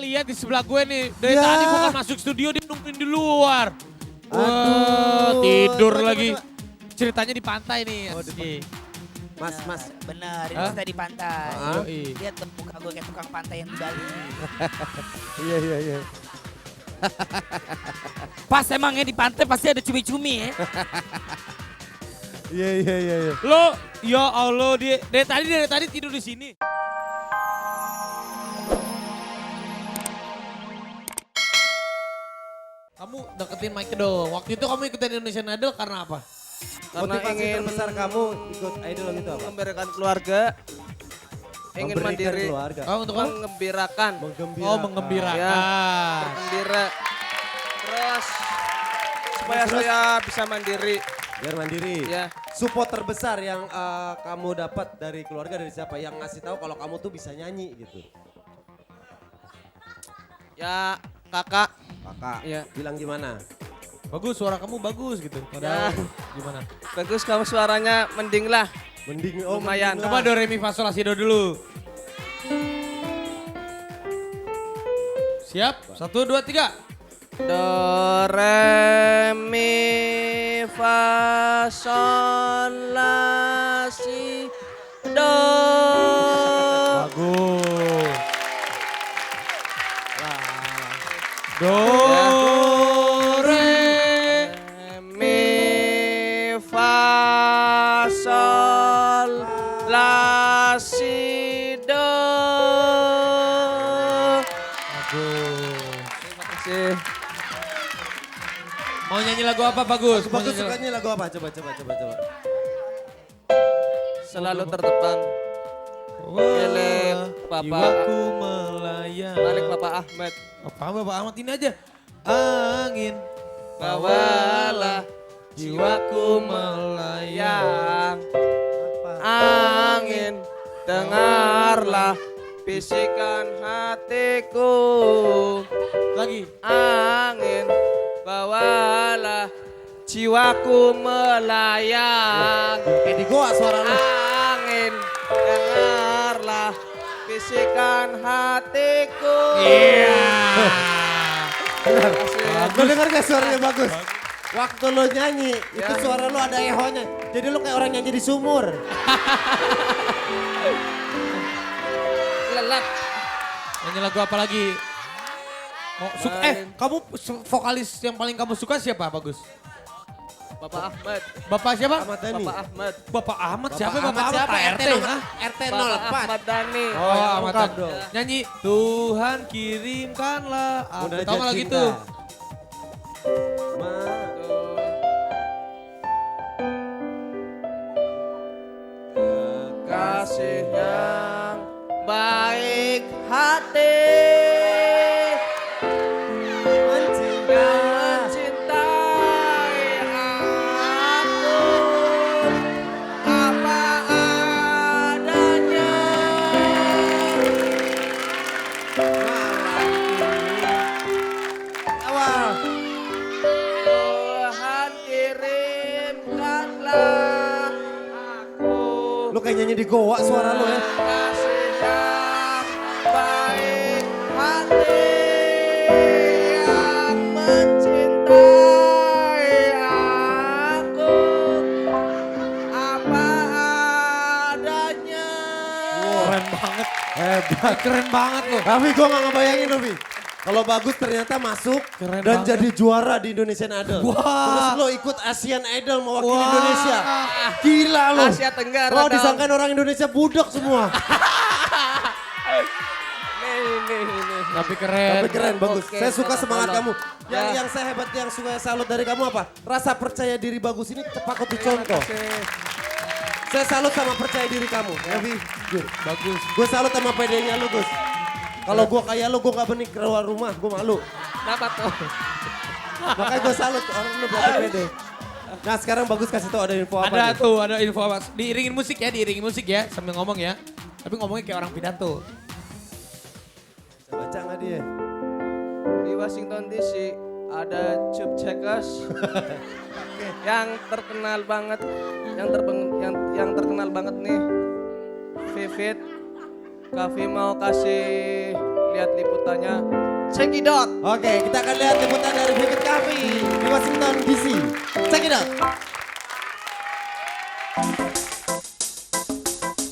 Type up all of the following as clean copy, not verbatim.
lihat di sebelah gue nih. Dari Ya. tadi bukan masuk studio, dia nungguin di luar. Wah, Aduh. tidur Coba, lagi. coba. Ceritanya di pantai nih. Oh, asik. Mas. Bener, ini Hah? kita di pantai. Hah? Yoi. Lihat tuh muka gue kayak tukang pantai yang di Bali. Iya. Pas emangnya di pantai pasti ada cumi-cumi ya. Iya. Lo, ya Allah, dia dari tadi tidur di sini. Kamu deketin mic dong. Waktu itu kamu ikutin Indonesian Idol karena apa? Karena Motivasi ingin terbesar kamu ikut idol itu apa? memberikan keluarga, ingin Memberikan mandiri, keluarga. Oh, untuk apa? mengembirakan, Oh, menggembirakan. Ya. bergembira. Terus supaya Terus? saya bisa mandiri. Biar mandiri. Ya, Support terbesar yang kamu dapat dari keluarga dari siapa? Yang ngasih tahu kalau kamu tuh bisa nyanyi gitu. ya kakak. Kakak, Iya. bilang gimana? Bagus, suara kamu bagus gitu. Padahal gimana? Bagus kamu suaranya mending lah. Mending, Lumayan. mending Coba lah. do re mi fa sol la si do dulu. Siap? 1, 2, 3. Do re mi fa sol la si do. Bagus. Do, re. Mi fa sol la si do. Bagus. Terima kasih. Mau nyanyi lagu apa Bagus? Mau Bagus nyanyi sukanya lagu apa? Coba. Selalu terdepan. Milik Bapak. Jiwaku melayang. Balik Bapak Ahmad. Apa Bapak Ahmad ini aja? Angin. Bawalah Jiwaku melayang. yang Apa? angin, dengarlah bisikan hatiku. Lagi. Angin, bawalah jiwaku melayang. Kayak di goa suara lu. Angin, dengarlah bisikan hatiku. Iya. Benar. Kasih. Lo denger gak suaranya bagus? Waktu lo nyanyi, itu Ya. suara lo ada ehonya. Jadi lo kayak orang nyanyi di sumur. Lelap. Nyanyi lagu apa lagi? Kamu vokalis yang paling kamu suka siapa Bagus? Bapak Ahmad. Bapak siapa? Ahmad Dhani. Bapak Ahmad. Bapak Ahmad siapa? Bapak Bapak Ahmad siapa? Pak RT RT? nomor- Hah? RT Bapak 04. Ahmad Dhani. Oh, Ahmad lengkap Dhani. dong. Nyanyi Tuhan kirimkanlah aku. Munajat Tahu nggak lagu cinta. itu? Ma- Kasih yang baik hati Mencinta. mencintai aku apa adanya. Awal. Tuhan kirimkanlah aku Lo kayak nyanyi di goa suara lo ya. kasih yang baik hati yang mencintai aku apa adanya. Keren banget. Hebat. Keren banget loh. Tapi gue gak ngebayangin lo, Bi. Kalau bagus ternyata masuk Keren dan banget. jadi juara di Indonesian Idol. Wah. Terus lo ikut Asian Idol mewakili Wah. Indonesia. Gila lo. Asia Tenggara Lo dong. disangkain orang Indonesia budak semua. Nih. Tapi keren. Tapi keren, bagus. Oke, Saya suka kata semangat tolong. kamu. Yang saya hebat, yang suka salut dari kamu apa? Rasa percaya diri bagus ini patut dicontoh. Saya salut sama percaya diri kamu. Ya, Bi. Bagus. Gue salut sama pedenya lu, Gus. Kalau gue kayak lu, gue gak berani keluar rumah, gue malu. Kenapa tuh? Makanya gue salut orang lu berarti pede. Nah sekarang bagus kasih tau ada info apa Ada nih? tuh, ada info apa. Diiringin musik ya sambil ngomong ya. Tapi ngomongnya kayak orang pidato. Bisa baca gak dia? Di Washington DC ada Chuck Checkers yang terkenal banget, yang terkenal banget nih. Vivid, Kavi mau kasih lihat liputannya. Check it out. Oke, kita akan lihat liputan dari berikut kami di Washington DC. Check it out.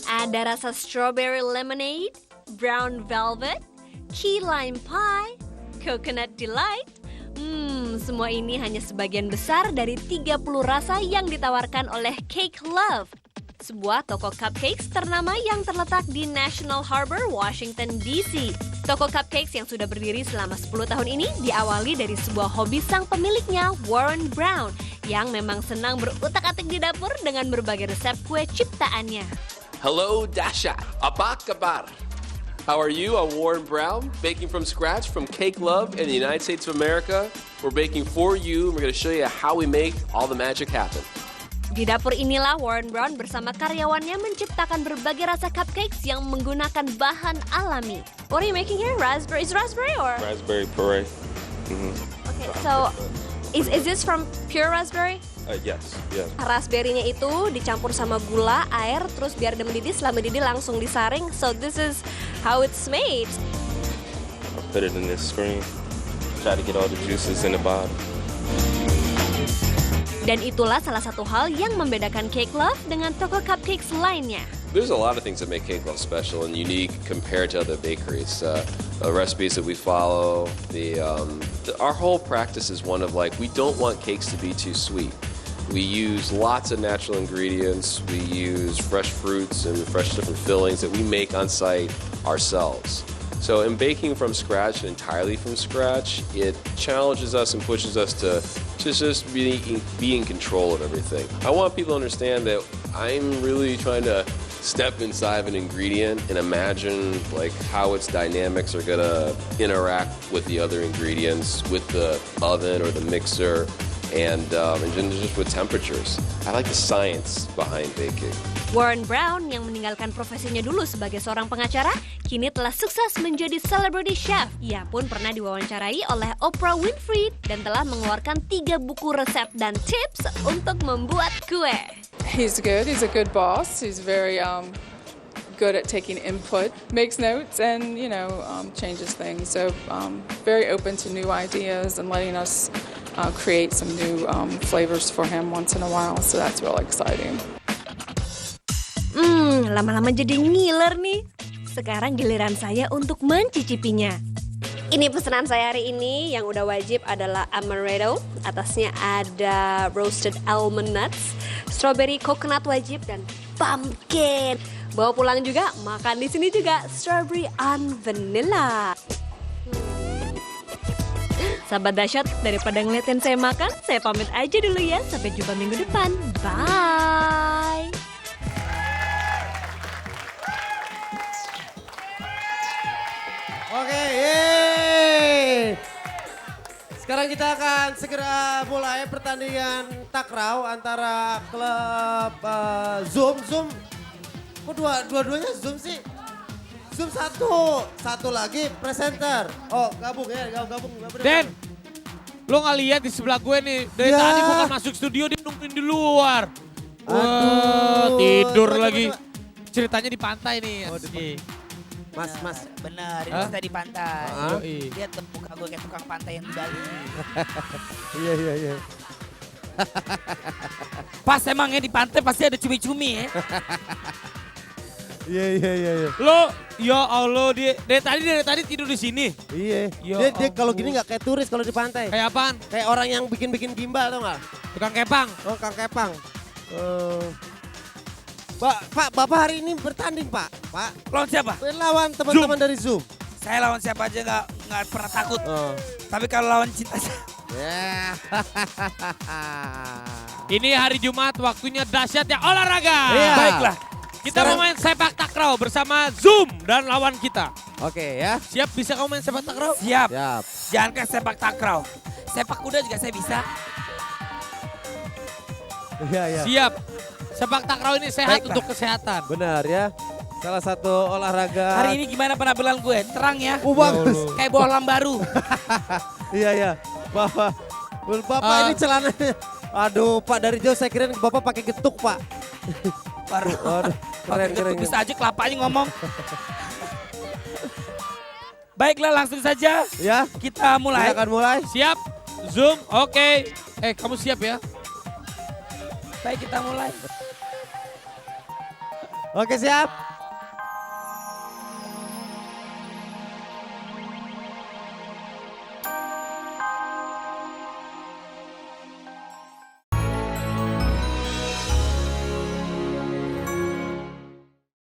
Ada rasa strawberry lemonade, brown velvet, key lime pie, coconut delight. Semua ini hanya sebagian besar dari 30 rasa yang ditawarkan oleh Cake Love, sebuah toko cupcakes ternama yang terletak di National Harbor, Washington DC. Toko cupcakes yang sudah berdiri selama 10 tahun ini diawali dari sebuah hobi sang pemiliknya, Warren Brown, yang memang senang berutak-atik di dapur dengan berbagai resep kue ciptaannya. Hello, Dasha. Apa kabar? How are you? I'm Warren Brown, baking from scratch from Cake Love in the United States of America. We're baking for you, and we're going to show you how we make all the magic happen. Di dapur inilah Warren Brown bersama karyawannya menciptakan berbagai rasa cupcakes yang menggunakan bahan alami. What are you making here? Raspberry? Is raspberry or? Raspberry puree. Okay, so is this from pure raspberry? Yes. Raspberry-nya itu dicampur sama gula, air, terus biar dia mendidih, setelah mendidih langsung disaring. So this is how it's made. I'll put it in this screen. Try to get all the juices in the bottom. Dan itulah salah satu hal yang membedakan Cake Love dengan toko cupcakes lainnya. There's a lot of things that make Cake Love special and unique compared to other bakeries. The recipes that we follow, our whole practice is one of we don't want cakes to be too sweet. We use lots of natural ingredients. We use fresh fruits and fresh different fillings that we make on site ourselves. So in baking from scratch and entirely from scratch, it challenges us and pushes us to just be in control of everything. I want people to understand that I'm really trying to step inside of an ingredient and imagine how its dynamics are gonna interact with the other ingredients, with the oven or the mixer, and just with temperatures. I like the science behind baking. Warren Brown yang meninggalkan profesinya dulu sebagai seorang pengacara, kini telah sukses menjadi celebrity chef. Ia pun pernah diwawancarai oleh Oprah Winfrey dan telah mengeluarkan 3 buku resep dan tips untuk membuat kue. He's good. He's a good boss. He's very good at taking input, makes notes, and changes things. So very open to new ideas and letting us create some new flavors for him once in a while. So that's really exciting. Lama-lama jadi ngiler nih. Sekarang giliran saya untuk mencicipinya. Ini pesanan saya hari ini, yang udah wajib adalah amaretto. Atasnya ada roasted almond nuts, strawberry coconut wajib, dan pumpkin. Bawa pulang juga, makan di sini juga strawberry and vanilla. Sahabat dahsyat, daripada ngeliatin saya makan, saya pamit aja dulu ya. Sampai jumpa minggu depan. Bye. Oke, yeay. Sekarang kita akan segera mulai pertandingan takraw antara klub Zoom. Kok dua-duanya Zoom sih? Zoom satu lagi presenter. Oh, gabung ya, gabung. Den, lo nggak lihat di sebelah gue nih, dari Ya. tadi bukan masuk studio, dia nungguin di luar. Wah, Aduh, tidur coba, lagi. coba. Ceritanya di pantai nih. Oh, asik. Mas. Bener, ini Hah? kita di pantai. Yoi. Lihat tuh muka gue kayak tukang pantai yang di Bali. Iya. Pas emangnya di pantai pasti ada cumi-cumi ya. Iya. Lo, ya Allah, dari tadi tidur di sini. Iya. Ya Dia kalau ampun. gini nggak kayak turis kalau di pantai. Kayak apaan? Kayak orang yang bikin gimbal tau nggak? Tukang kepang. Oh, Kang Kepang. Pak, Bapak hari ini bertanding, Pak. Pak, Lawan siapa? lawan teman-teman dari Zoom. Saya lawan siapa aja nggak pernah takut. Oh. Tapi kalau lawan cinta Ya. Ini hari Jumat, waktunya dahsyatnya olahraga. Iya. baiklah. Kita mau main sepak takraw bersama Zoom dan lawan kita. Oke ya. Siap, bisa kamu main sepak takraw? Siap. Siap. Jangan ke sepak takraw. Sepak kuda juga saya bisa. Iya. Siap. Sepak takraw ini sehat Baiklah. untuk kesehatan. Benar ya. Salah satu olahraga. Hari ini gimana penampilan gue? Terang ya. Bagus. Kayak bohlam baru. Iya. Bapak ini celananya. Aduh, Pak, dari jauh saya kirain Bapak pakai getuk, Pak. Baru. Waduh, keren. Bisa aja kelapanya ngomong. Baiklah langsung saja Ya, kita mulai. silakan mulai. Siap? Zoom, oke. Kamu siap ya? Baik kita mulai. Oke, siap.